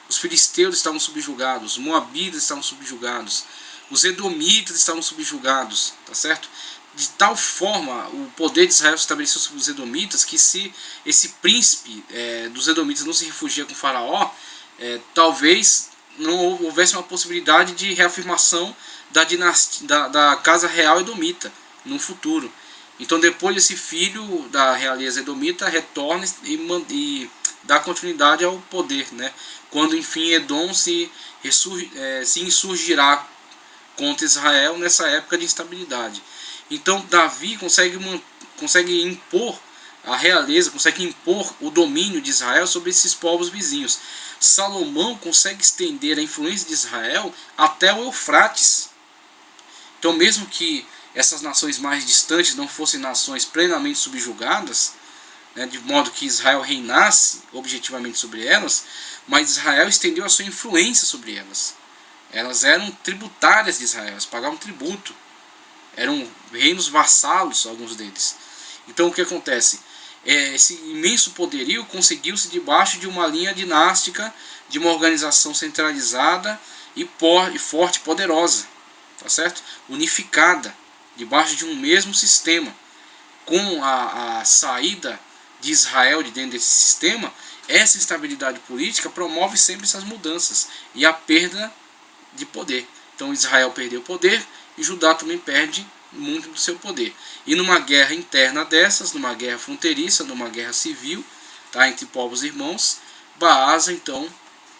Os filisteus estavam subjugados, os moabitas estavam subjugados, os edomitas estavam subjugados, tá certo? De tal forma o poder de Israel se estabeleceu sobre os edomitas que, se esse príncipe dos edomitas não se refugia com Faraó, talvez não houvesse uma possibilidade de reafirmação da dinastia, da casa real edomita no futuro. Então, depois esse filho da realeza edomita retorna e dá continuidade ao poder, né? Quando enfim Edom se insurgirá contra Israel nessa época de instabilidade. Então Davi consegue impor a realeza, consegue impor o domínio de Israel sobre esses povos vizinhos. Salomão consegue estender a influência de Israel até o Eufrates. Então, mesmo que essas nações mais distantes não fossem nações plenamente subjugadas, né, de modo que Israel reinasse objetivamente sobre elas, mas Israel estendeu a sua influência sobre elas. Elas eram tributárias de Israel, elas pagavam tributo. Eram reinos vassalos, alguns deles. Então o que acontece? Esse imenso poderio conseguiu-se debaixo de uma linha dinástica, de uma organização centralizada e forte, poderosa, tá certo? Unificada, debaixo de um mesmo sistema. Com a saída de Israel de dentro desse sistema, essa instabilidade política promove sempre essas mudanças e a perda de poder. Então Israel perdeu poder e Judá também perde muito do seu poder. E numa guerra interna dessas, numa guerra fronteiriça, numa guerra civil, tá, entre povos irmãos, Baasa então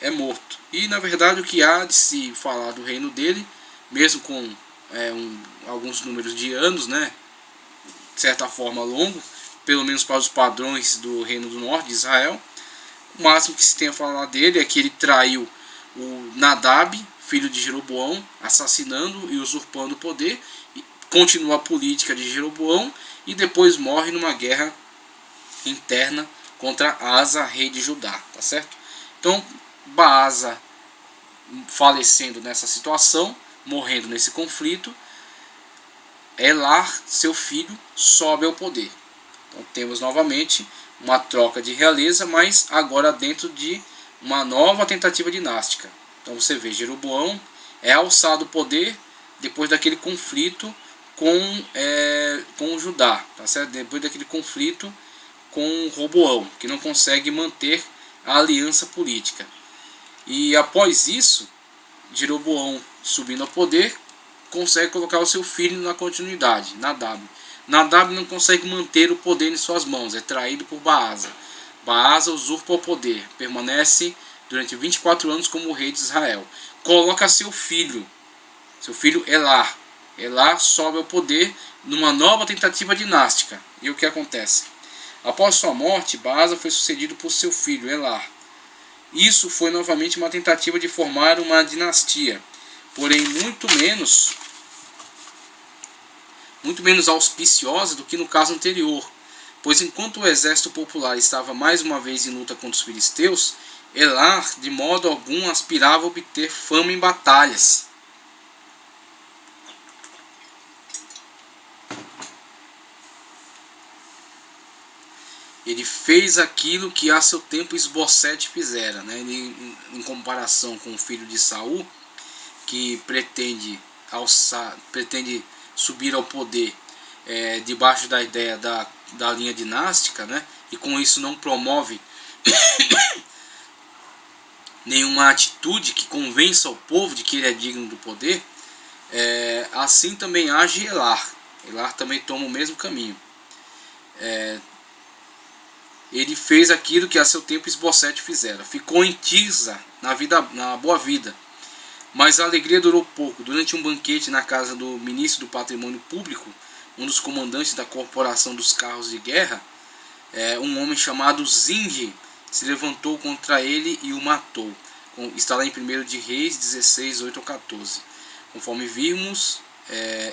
é morto. E na verdade o que há de se falar do reino dele, mesmo com alguns números de anos, né, de certa forma longo, pelo menos para os padrões do reino do norte de Israel, o máximo que se tem a falar dele é que ele traiu o Nadab, filho de Jeroboão, assassinando e usurpando o poder, continua a política de Jeroboão e depois morre numa guerra interna contra Asa, rei de Judá, tá certo? Então, Baasa falecendo nessa situação, morrendo nesse conflito, Elar, seu filho, sobe ao poder. Então temos novamente uma troca de realeza, mas agora dentro de uma nova tentativa dinástica. Então você vê, Jeroboão é alçado ao poder depois daquele conflito com Judá, tá certo? Depois daquele conflito com Roboão, que não consegue manter a aliança política. E após isso, Jeroboão subindo ao poder, consegue colocar o seu filho na continuidade, Nadab. Nadab não consegue manter o poder em suas mãos, é traído por Baasa. Baasa usurpa o poder, permanece durante 24 anos como rei de Israel. Coloca seu filho Elar. Elar sobe ao poder numa nova tentativa dinástica. E o que acontece? Após sua morte, Baasa foi sucedido por seu filho Elar. Isso foi novamente uma tentativa de formar uma dinastia, porém muito menos auspiciosa do que no caso anterior, pois enquanto o exército popular estava mais uma vez em luta contra os filisteus, Elar de modo algum aspirava a obter fama em batalhas. Ele fez aquilo que a seu tempo Esbocete fizera, né? Em comparação com o filho de Saul, que pretende subir ao poder debaixo da ideia da linha dinástica, né? E com isso não promove nenhuma atitude que convença o povo de que ele é digno do poder. Assim também age Elar. Elar também toma o mesmo caminho. Ele fez aquilo que a seu tempo Esbocete fizera. Ficou em Tirza, na boa vida. Mas a alegria durou pouco. Durante um banquete na casa do ministro do Patrimônio Público, um dos comandantes da corporação dos carros de guerra, um homem chamado Zinri se levantou contra ele e o matou. Está lá em 1 de Reis 16, 8 a 14. Conforme vimos,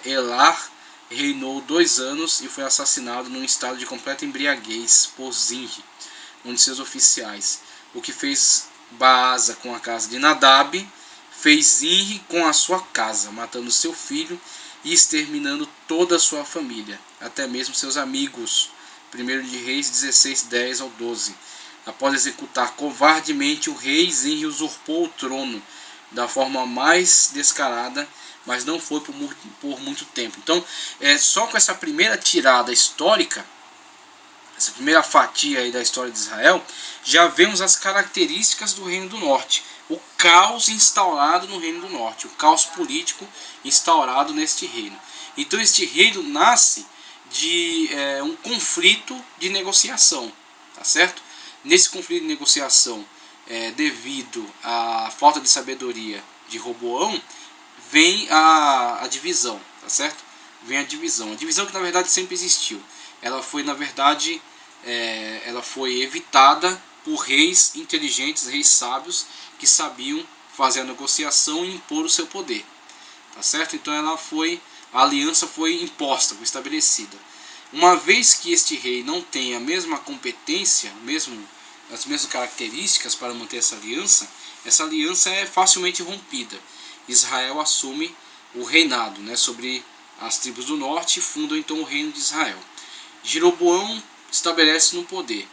Elar reinou 2 anos e foi assassinado num estado de completa embriaguez por Zinri, um de seus oficiais. O que fez Baasa com a casa de Nadab, fez Zinri com a sua casa, matando seu filho e exterminando toda a sua família, até mesmo seus amigos. 1 de Reis 16, 10 ao 12. Após executar covardemente o rei, Zinri usurpou o trono da forma mais descarada, mas não foi por muito tempo. Então, só com essa primeira tirada histórica, essa primeira fatia aí da história de Israel, já vemos as características do Reino do Norte. O caos instaurado no Reino do Norte, o caos político instaurado neste reino. Então este reino nasce de um conflito de negociação, tá certo? Nesse conflito de negociação, devido à falta de sabedoria de Roboão, vem a divisão, tá certo? Vem a divisão que na verdade sempre existiu. Ela foi, na verdade, ela foi evitada por reis inteligentes, reis sábios, que sabiam fazer a negociação e impor o seu poder, tá certo? Então a aliança foi imposta, foi estabelecida. Uma vez que este rei não tem a mesma competência, as mesmas características para manter essa aliança é facilmente rompida. Israel assume o reinado, sobre as tribos do norte e funda então o reino de Israel. Jeroboão estabelece no poder.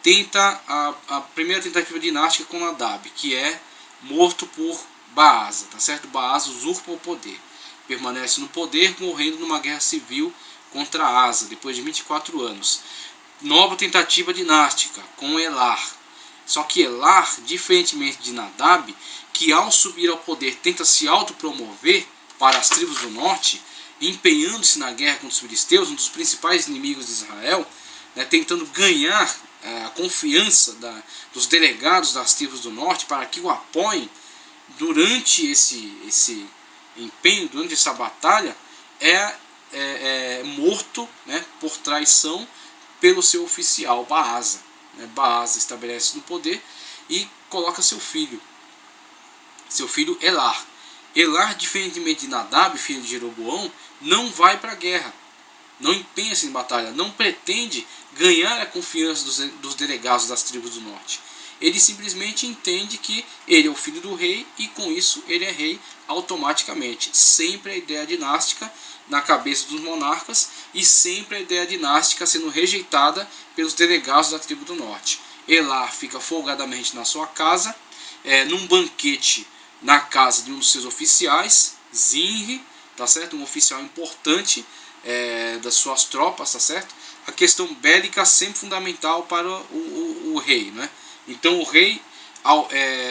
Tenta a primeira tentativa dinástica com Nadab, que é morto por Baasa, tá certo? Baasa usurpa o poder. Permanece no poder, morrendo numa guerra civil contra Asa, depois de 24 anos. Nova tentativa dinástica com Elar. Só que Elar, diferentemente de Nadab, que ao subir ao poder tenta se autopromover para as tribos do norte, empenhando-se na guerra contra os filisteus, um dos principais inimigos de Israel, tentando ganhar a confiança dos delegados das tribos do norte para que o apoiem durante esse empenho, durante essa batalha, morto por traição pelo seu oficial Baasa. Baasa estabelece no poder e coloca seu filho Elar. Elar, diferentemente de Nadab, filho de Jeroboão, não vai para a guerra, não empenha-se em batalha, não pretende ganhar a confiança dos delegados das tribos do norte. Ele simplesmente entende que ele é o filho do rei e com isso ele é rei automaticamente. Sempre a ideia dinástica na cabeça dos monarcas e sempre a ideia dinástica sendo rejeitada pelos delegados da tribo do norte. Elar fica folgadamente na sua casa, num banquete na casa de um dos seus oficiais, Zinri, tá certo? Um oficial importante das suas tropas, tá certo? A questão bélica sempre fundamental para o rei, Então o rei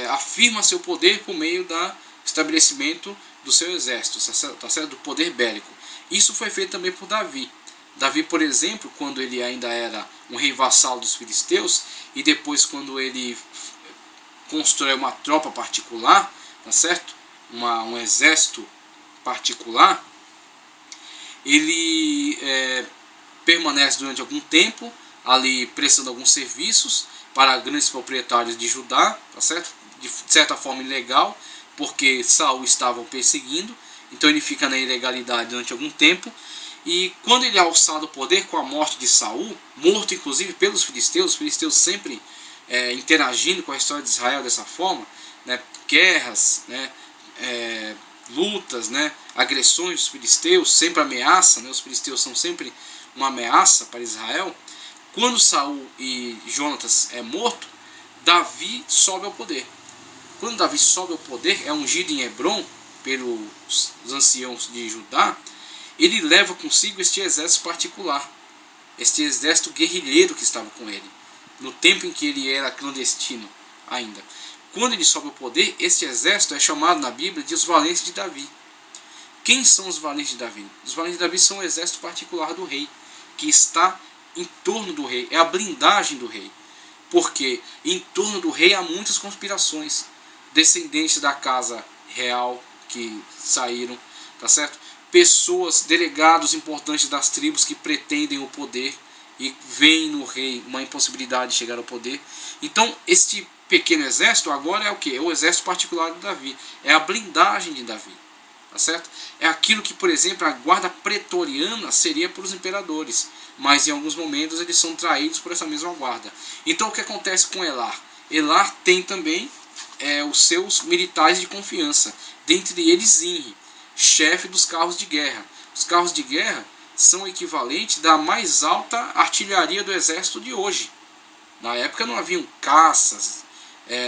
afirma seu poder por meio do estabelecimento do seu exército, tá certo? Do poder bélico. Isso foi feito também por Davi. Davi, por exemplo, quando ele ainda era um rei vassalo dos filisteus e depois quando ele constrói uma tropa particular, tá certo? Um exército particular, ele permanece durante algum tempo ali prestando alguns serviços para grandes proprietários de Judá, tá certo? De certa forma ilegal, porque Saul estava o perseguindo, então ele fica na ilegalidade durante algum tempo, e quando ele é alçado ao poder com a morte de Saul, morto inclusive pelos filisteus, os filisteus sempre interagindo com a história de Israel dessa forma, guerras, lutas, agressões dos filisteus, sempre ameaça, os filisteus são sempre uma ameaça para Israel. Quando Saul e Jonatas é morto, Davi sobe ao poder. Quando Davi sobe ao poder, é ungido em Hebron pelos anciãos de Judá, ele leva consigo este exército particular, este exército guerrilheiro que estava com ele, no tempo em que ele era clandestino ainda. Quando ele sobe ao poder, este exército é chamado na Bíblia de os valentes de Davi. Quem são os valentes de Davi? Os valentes de Davi são o exército particular do rei, que está em torno do rei, é a blindagem do rei. Porque em torno do rei há muitas conspirações, descendentes da casa real que saíram, tá certo? Pessoas, delegados importantes das tribos que pretendem o poder e veem no rei uma impossibilidade de chegar ao poder. Então este pequeno exército agora é o que? É o exército particular de Davi, é a blindagem de Davi, tá certo? É aquilo que, por exemplo, a guarda pretoriana seria para os imperadores, mas em alguns momentos eles são traídos por essa mesma guarda. Então o que acontece com Elar? Elar tem também os seus militares de confiança, dentre eles Zinri, chefe dos carros de guerra. Os carros de guerra são equivalentes da mais alta artilharia do exército de hoje. Na época não haviam caças,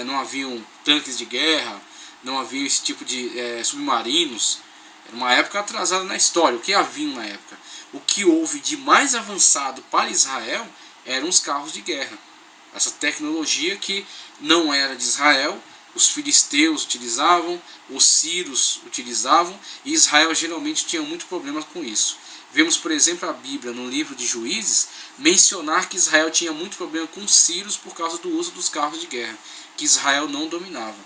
não haviam tanques de guerra, não havia esse tipo de submarinos. Era uma época atrasada na história. O que havia na época? O que houve de mais avançado para Israel eram os carros de guerra. Essa tecnologia que não era de Israel, os filisteus utilizavam, os sírios utilizavam, e Israel geralmente tinha muito problema com isso. Vemos, por exemplo, a Bíblia, no livro de Juízes, mencionar que Israel tinha muito problema com os sírios por causa do uso dos carros de guerra, que Israel não dominava.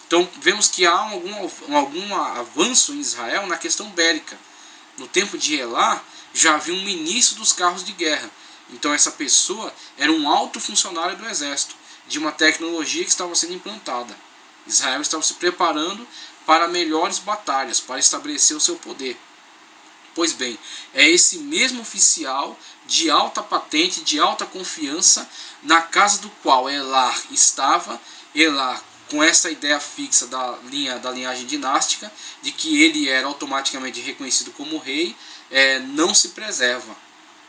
Então, vemos que há algum avanço em Israel na questão bélica. No tempo de Elar, já havia um ministro dos carros de guerra. Então, essa pessoa era um alto funcionário do exército, de uma tecnologia que estava sendo implantada. Israel estava se preparando para melhores batalhas, para estabelecer o seu poder. Pois bem, é esse mesmo oficial de alta patente, de alta confiança, na casa do qual Elar estava. Elar, com essa ideia fixa da linhagem dinástica, de que ele era automaticamente reconhecido como rei, não se preserva,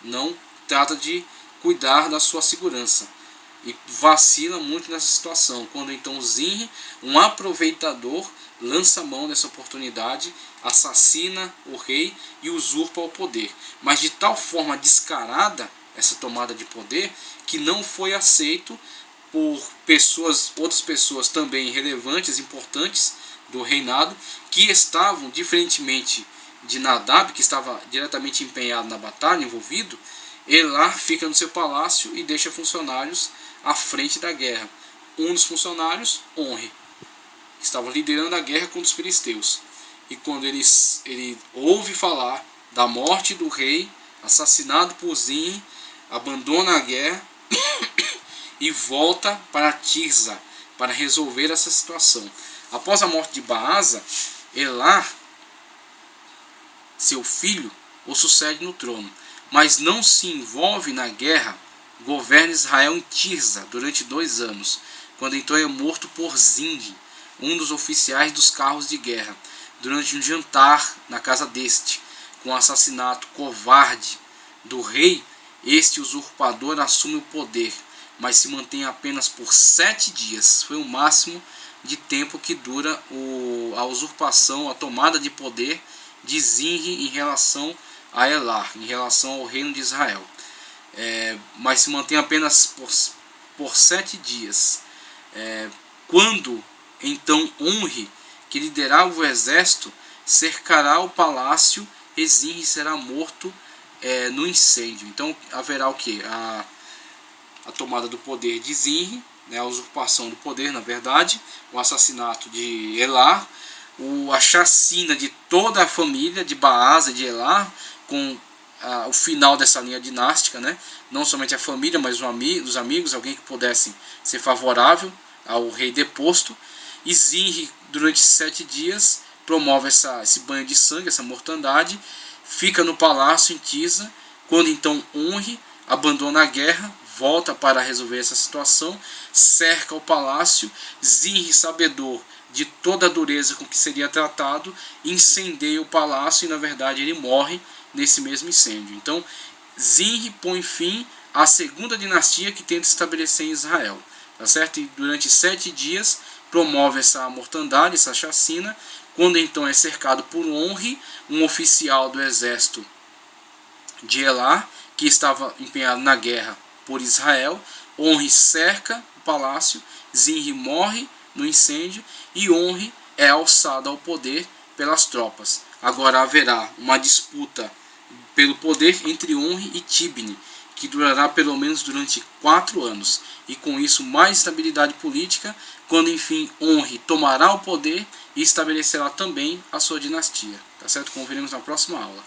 não trata de cuidar da sua segurança. E vacila muito nessa situação, quando então Zinri, um aproveitador, lança mão dessa oportunidade, assassina o rei e usurpa o poder. Mas de tal forma descarada essa tomada de poder, que não foi aceito por outras pessoas também relevantes, importantes do reinado, que estavam, diferentemente de Nadab, que estava diretamente empenhado na batalha, envolvido. Elar fica no seu palácio e deixa funcionários à frente da guerra. Um dos funcionários, Onri, estava liderando a guerra contra os filisteus. E quando ele ouve falar da morte do rei, assassinado por Zinri, abandona a guerra e volta para Tirza para resolver essa situação. Após a morte de Baasa, Elar, seu filho, o sucede no trono, mas não se envolve na guerra. Governa Israel em Tirza durante 2 anos, quando então é morto por Zinri, um dos oficiais dos carros de guerra, durante um jantar na casa deste. Com o assassinato covarde do rei, este usurpador assume o poder, mas se mantém apenas por 7 dias. Foi o máximo de tempo que dura a usurpação, a tomada de poder de Zinri em relação a Elar, em relação ao reino de Israel. Mas se mantém apenas por 7 dias. Quando então Onri, que liderava o exército, cercará o palácio, e Zinri será morto no incêndio. Então haverá o que? A tomada do poder de Zinri, a usurpação do poder, na verdade, o assassinato de Elar, a chacina de toda a família de Baasa e de Elar, com o final dessa linha dinástica, não somente a família, mas os amigos, alguém que pudesse ser favorável ao rei deposto. E Zinri, durante 7 dias, promove esse banho de sangue, essa mortandade, fica no palácio em Tirza. Quando então Onri abandona a guerra, volta para resolver essa situação, cerca o palácio. Zinri, sabedor de toda a dureza com que seria tratado, incendeia o palácio e na verdade ele morre nesse mesmo incêndio. Então Zinri põe fim à segunda dinastia que tenta estabelecer em Israel, tá certo? E durante 7 dias promove essa mortandade, essa chacina. Quando então é cercado por Onri, um oficial do exército de Elar, que estava empenhado na guerra por Israel, Onri cerca o palácio, Zinri morre no incêndio e Onri é alçado ao poder pelas tropas. Agora haverá uma disputa pelo poder entre Onri e Tibni, que durará pelo menos durante 4 anos, e com isso mais estabilidade política, quando enfim Onri tomará o poder e estabelecerá também a sua dinastia. Tá certo? Como veremos na próxima aula.